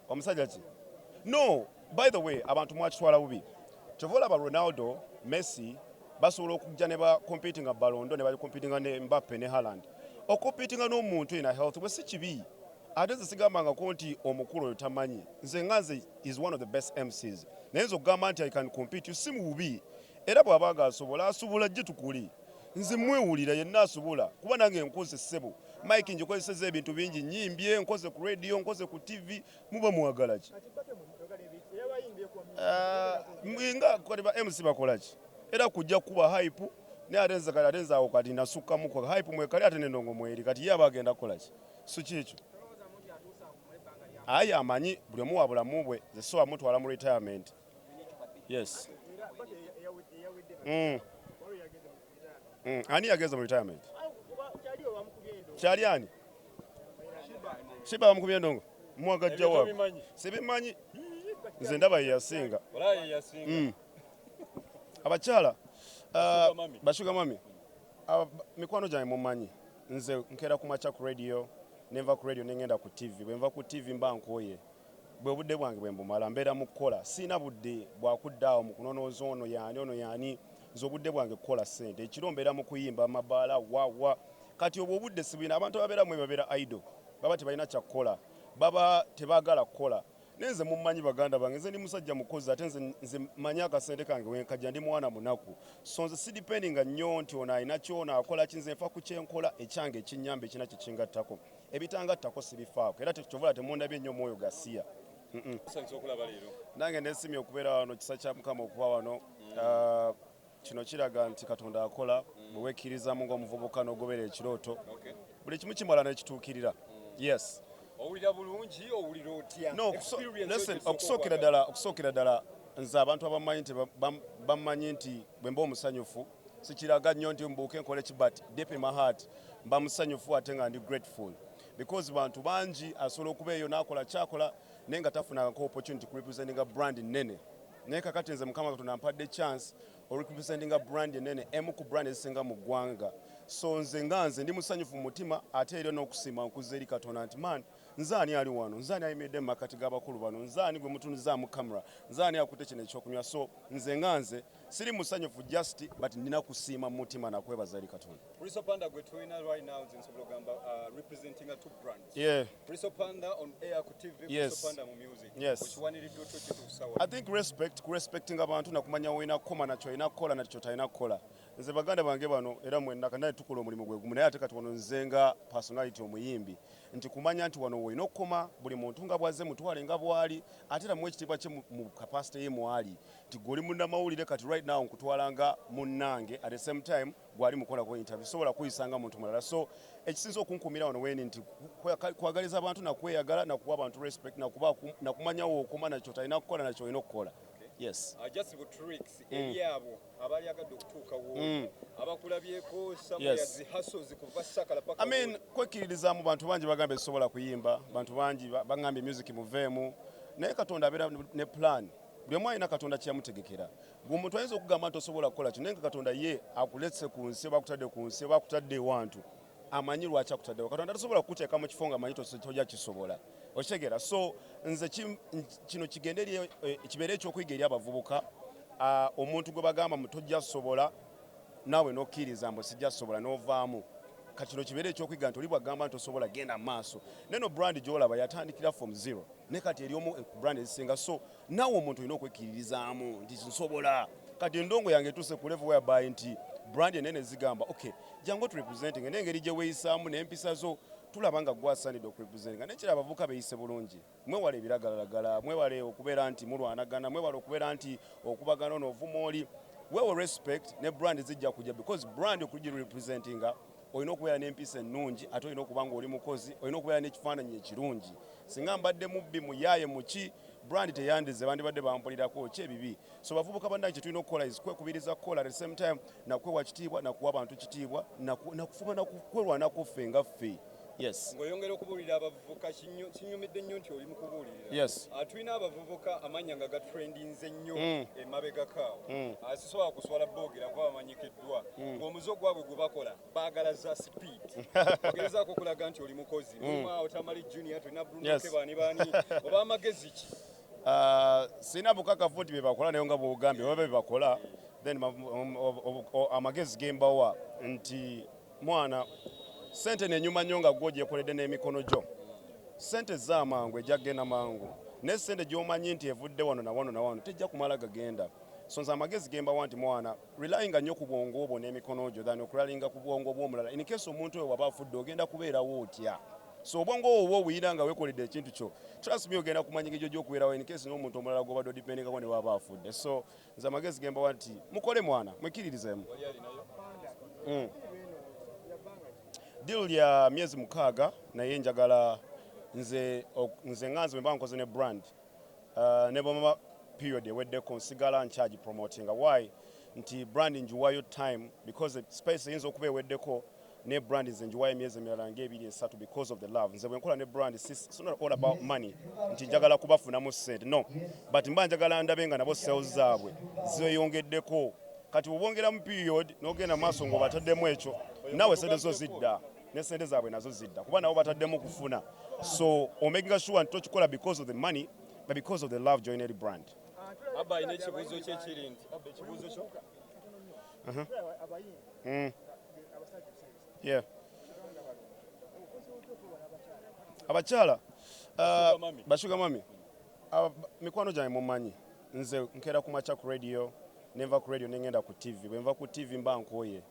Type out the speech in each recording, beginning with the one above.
Omusajja ki? No, by the way, abantu mwakitwala bubi. Kyova olaba Ronaldo, Messi basobola okujja ne ba competinga Ballon d'Or ne bali competinga ne Mbappe ne Haaland. Ocompetinga n'omuntu ina health bwe si kibi. Ate nze sigambangako nti omukulu oyo tamanyi. Nze nganze is one of the best MCs. Naye nze okugamba nti I can compete si mu bubi. Era bw'abanga asobola gye tukuli. Nze mwewulira yenna asobola kuba nange nkoze ssebo. Mike njikozeseza ebintu bingi nyimbye nkoze ku radio nkoze ku TV muba mwagala ki? Nga kati ba MC bakola ki? Era kujja kuba hype ne atenza awo kati nasukkamu ko hype mwekali ate n'endongo mweri kati ye abagenda kukola ki? So kikyo. Ayi amanyi buli omu wa bulamu bwe ze so amutwala mu retirement. Yes. Ani yageza mu retirement? Kyali ani? Shiba bamukubye ndongo. Mwagajja wa. Sibimanyi. Nze ndaba ye yasinga. Abakyala bashuga mami mikwano gyange mumanyi nze nkera kumacha ku radio nenva ku radio nengenda ku TV bwenva ku TV mba nkoye bwe budde bwange bwe mbumala mbeera mu kukola sina budde bwakuddaawo mu kunonooza ono yani nze obudde bwange kukola ssente ekiro mbeera mu kuyimba amabaala wawa kati obwo obudde sibina abantu ababeera mwe babeera idle baba tebalina kyakukola baba tebaagala kukola nenze mumanyi baganda bange nze ndi musajja mukozi ate nze manyi akasente kange wenkajja ndi mwana munaku so nze sidipendinga nnyo nti ono alina kyona akola ki nze nfa ku kyenkola ekyange ekinnyamba ekina kyekingattako ebitangattako sibifaako era tekyovola temundabye nnyo mwoyo gasiya nange nesimye okubeera wano kisa kya mukama okuba wano kino kiraga nti katonda akola bwe wekkirizamu ng'omuvubuka n'ogobera ekirooto buli kimu kimala n'ekituukirira yes. Owulira bulungi owulira otya? No, listen, okusookera ddala nze abantu abamanyi nti bamanyi nti bwe mba omusanyufu sikiraga nnyo nti mbuuke nkole ki but deep in my heart mba musanyufu ate nga ndi grateful because bantu bangi asobola okuba eyo n'akola kyakola naye nga tafunangako opportunity kurepresentinga brand nnene naye kakati nze mukama katonda ampadde chance orepresentinga brand nnene emu ku brand ezisinga mu ggwanga so nze nga nze ndi musanyufu mu mutima ate era n'okusiima nkuzza eri katonda nti man nzaani ali wano nzaani ayimiridde mu makati g'abakulu bano nzaani gwe mutunuzaamu kamera nzaani akutte kino ekyokunywa so nze nga nze siri musanyufu just but nina kusiima mu mutima nakwebaza eri katonda. Riso Panda gwe tulina right now nsobola ogamba representing two brands. Yeah. Riso Panda on air ku TV, yes. Riso Panda mu music. Yes. Which one did you do to sawa? I think respecting abantu nakumanya woina koma nacho ina kola nacho taina kola. Nze baganda bange bano era mwenna kanaye tukola omulimu gwe gumu naye ate kati wano nzenga personality omuyimbi nti kumanya nti wano woina okoma buli muntu nga bwaze mutwale nga bwali ate era mu ekitiibwa kye mu capacity ye mwali nti goli munnamawulire kati right now nkutwalanga munnange at the same time gwali mukola ku interview sobola kuyisanga muntu mulala so ekisinza okunkumira wano weni nti kwagaliza abantu nakweyagala nakuwa abantu respect nakumanyawo okoma nakyo talina kukola nakyo olina okukola. Yes. Just with tricks ebyabo abali agadde okutuuka wo abakulabyeko somewhere zi hustles kuva sakala paka. I mean kwekiririza mu bantu bangi bagambe sobola kuyimba bantu bangi bangambe music muveemu naye katonda abeera ne plan buli omu alina katonda kyamutegekera gwe omuntu ayinza okugamba nti osobola kukola kino naye katonda ye akuletse ku nsi bakutadde ku nsi bakutadde wantu amanyi lwaki akutaddewo katonda tasobola kukuteeka mu kifo nga amanyi tojja kisobola okitegeera so nze kino kigende kibeere ekyokuyiga eri abavubuka omuntu gwe bagamba mutojja sobola naawe n'okkiriza mbu sijja sobola n'ovaamu kino kibeere ekyokuyiga nti oli bwagamba nti osobola genda maaso neno brand gy'olaba yatandikira from zero ne kati eri omu brand ezisinga so naawe omuntu olina okwekkiririzaamu nti nsobola kati endongo yange etuuse ku level whereby nti brand enene zigamba okay jangu turepresenting n'engeri gye weeyisaamu n'empisa zo tulaba nga gwasaanidde okurepresentinga nekira abavubuka beeyise bulungi mwewale ebiragalalagala mwewale okubeera nti mulwanagana mwewale okubeera nti okubagana onoovuma oli wewe respect ne brand zijja kujja because brand okugirepresentinga olina okubeera n'empisa ennungi ate olina okuba nga oli mukozi olina okubeera n'ekifaananyi ekirungi singa mbadde mubbi muyaaye muki brand teyandize bandibadde bampulirako ki ebibi so bavubuka bannange kye tulina okukola kwekubiriza kukola at the same time nakwewa kitiibwa nakuwa abantu kitiibwa nakufuba nakwelwanako ffe nga ffe Yes. Ng'oyongera okubuulira abavubuka kinyumidde nnyo nti oli mu kubuulirira. Yes. Tulina abavubuka amanya nga gatrendinze nnyo emabegakaawo. Sisobola kuswala boogera kuba bamanyikiddwa. Ng'omuze gwabwe gwe bakola baagala za speed. Ogezaako okulaga nti oli mukozi. Mulimu awo Tamale Junior, tulina Bruno Kebaani baani. Oba amagezi ki? Sina bukakafu nti bye bakola naye nga bw'ogambye oba bye bakola then amagezi gembawa nti mwana sente nenyuma nnyo nga gwe ogyekoledde n'emikono gyo. Sente z'amangu ejja kgenda mangu naye sente gy'omanyi nti evudde wano na wano na wano tejja kumala gagenda. So nze amagezi gembawa nti mwana relayinga nnyo ku bwongo bwo n'emikono gyo than okulalinga ku bwongo bw'omulala. In case omuntu oyo waba afudde ogenda kubeerawo otya. So obwongo obwo buyira nga weekoledde ekintu kyo trust me ogenda kumanya engeri gy'okubeerawo in case n'omuntu omulala gw'obadde odipendingako ne waba afudde. So nze amagezi gembawa nti mukole mwana mwekiririzeemu. Deal ya myezi 6 naye njagala nze nganze bwe mba nkoze ne brand ne bw'amama period eweddeko nsigala ncharge promoting. Why? Nti brand njiwayo time because space eyinza okuba eweddeko ne brand nze njiwayo emyezi emirala nga 2-3 because of the love. Nze bwe nkola ne brand it's not all about money nti njagala kubafunamu ssente no, but mba njagala ndabe nga nabo sales zaabwe zeyongeddeko. Kati obwongeramu period n'ogenda maaso ng'obataddemu ekyo nawe sente zo zidda ne sente zaabwe nazo zidda kuba nabo bataddemu kufuna. So omaking sure nti tokikola because of the money but because of the love joined brand. Abba alina ekibuuzo kye kiri nti abba ekibuuzo kyo yeah. Abakyala bashuga mami mikwano gyange mumanyi nze nkeera ku macha ku radio nenva ku radio nengenda ku TV. Bwe nva ku TV mba nkooye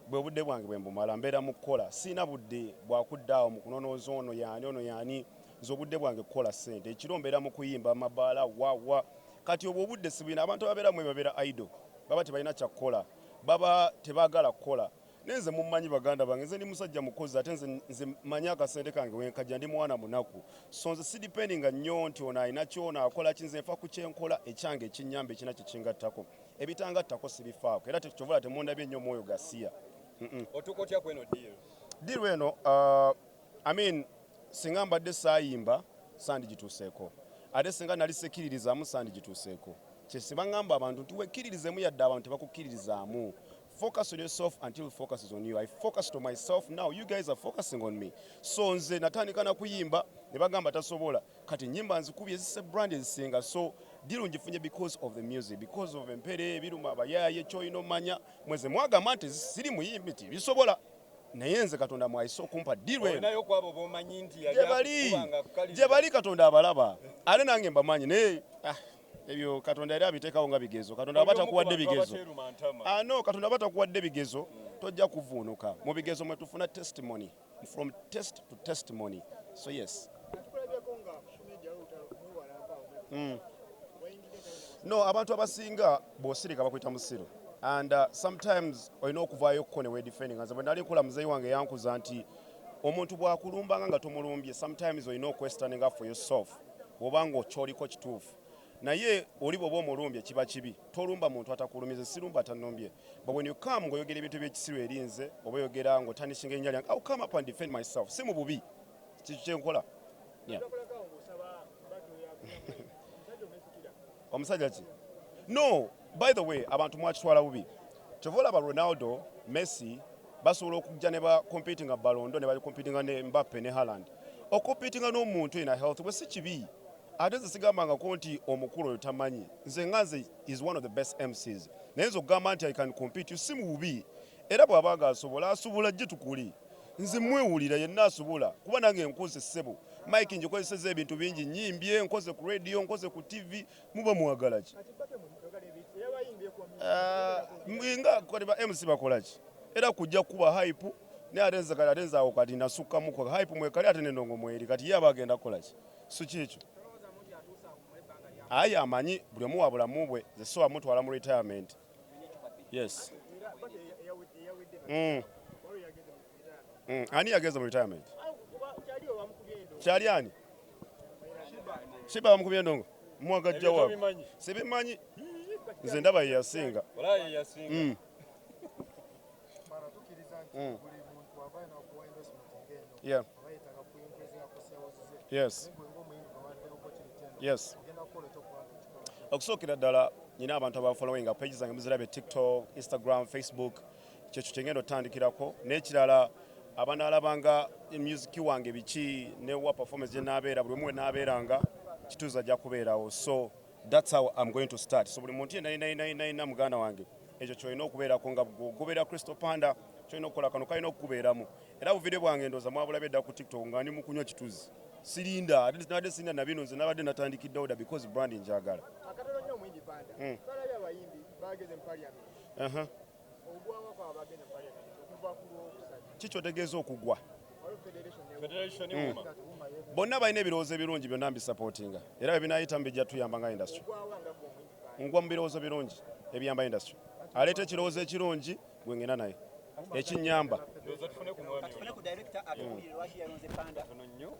bwe budde bwange bwe mbumala mbeera mu kukola siina budde bwakuddaawo mu kunonooza ono yaani nze obudde bwange kukola ssente. Ekiro mbeera mu kuyimba mabaala wawa. Kati obwo obudde sibwina abantu ababeeramu babeera idle baba tebalina kyakukola baba tebaagala kukola. Nenze mumanyi baganda bange nze ndi musajja mukozi ate nze manyi akasente kange wenkajja ndi mwana munaku. So nze sidipendinga nnyo nti ono alina kyona akola kinze nfa ku kyenkola ekyange ekinnyamba ekina kyekingattako ebitangattako sibifaako era tekyovola temundabye nnyo mwoyo gasiya. Otuuka otya kweno Deal eno I mean singa mbadde saayimba sandigituuseeko ate singa nali sekiririzaamu sandigituuseeko. Kyesiba ngamba abantu nti wekkiririzemu yadde abantu tebakukkiririzaamu. Focus on yourself until focus is on you. I focused on myself, now you guys are focusing on me. So nze natandika na kuyimba ne bagamba tasobola kati nyimba nzikubye zise brand ezisinga. So deal njifunye because of the music, because of empere ebiruma abayaye kyoyino manya mweze mwagamba nti siri muyimbi ti bisobola naye nze Katonda mwayiso kumpa deal eno nayo kwabo bomanyi nti gye bali Katonda abalaba ate nange mbamanyi naye ebyo Katonda era abiteekawo nga bigezo. Katonda abatakuwadde bigezo. No, Katonda abatakuwadde bigezo tojja kuvuunuka. Mu bigezo mwe tufuna testimony, from test to testimony. So yes. No, abantu abasinga bw'osirika bakuyita musiro. And sometimes olina okuvaayo okko ne weedefendinga. Nze bwe nali nkola muzeeyi wange yankuza nti omuntu bw'akulumbanga nga tomulumbye sometimes olina okwestaninga for yourself obanga okyoliko kituufu. Naye oli bw'oba omulumbye kiba kibi. Tolumba muntu atakulumize, sirumba atanumbye. But when you come ng'oyogera ebintu by'ekisiru erinze oba oyogera ng'otanishinga erinnya lyange, I'll come up and defend myself. Si mu bubi. Kiki kye nkola. Yeah. Omusajja ki? No, by the way, abantu mwakitwala bubi. Kyova olaba Ronaldo, Messi basobola okujja ne ba competinga Ballon d'Or ne bali competinga ne Mbappe ne Haaland. Ocompetinga n'omuntu ina health bwe si kibi. Ate nze sigambangako nti omukulu oyo tamanyi. Nze nganze is one of the best MCs. Naye nze okugamba nti I can compete si mu bubi. Era bw'abanga asobola gye tukuli. Nze mwewulira yenna asobola kuba nange nkoze ssebo. Mike ngikozeseza ebintu bingi nyimbye nkoze ku radio nkoze ku TV muba mwagala ki? Nga kwa MC bakola ki? Era kujja kuba hype ne atenza awo kati nasukkamu ko hype mwekali ate n'endongo mweri kati ye abagenda kola ki? So kikyo. Ayi amanyi buli omu wa bulamu bwe ze so amutwala mu retirement. Yes. Ani yageze mu retirement? Kyali ani? Shiba bamukubye endongo. Mwagajja wabo. Sibimanyi. Nze ndaba ye yasinga. Olaye yasinga. Yeah. Yes. Yes. Okusookera ddala nina abantu abafollowinga page zange muzirabe TikTok, Instagram, Facebook kyekyo kyengenda otandikirako n'ekirala abanaalabanga music wange biki ne wa performance gye naabeera buli omu we naabeeranga kituuza ajja kubeerawo so that's how I'm going to start so buli muntu yenna muganda wange ekyo kyolina okubeerako nga gobeera Crystal Panda kyolina okukola kano kalina okukubeeramu era buvideo bwange ndooza mwabulabye dda ku TikTok nga ndi mu kunywa kituuzi sirinda nabadde sirinda nabino nze nabadde natandikiddewo dda because brand njagala akatono nnyo omuyimbi Panda balabye abayimbi bageze mu parliament ogwawa kwa bageze mu parliament okuva ku lwokusatu kikyotegeeza okugwa Federation Muba. bonna balina ebirowoozo ebirungi byonna mbisupportinga era bebinayita mbijja tuyamba nga industry ngwa mu birowoozo birungi ebiyamba industry aleeta ekirowoozo ekirungi gwe ngenda naye ekinnyamba Ndowooza tufune ku mwami ono. Tufune ku director atuulire lwaki yalonze Panda. Katono nnyo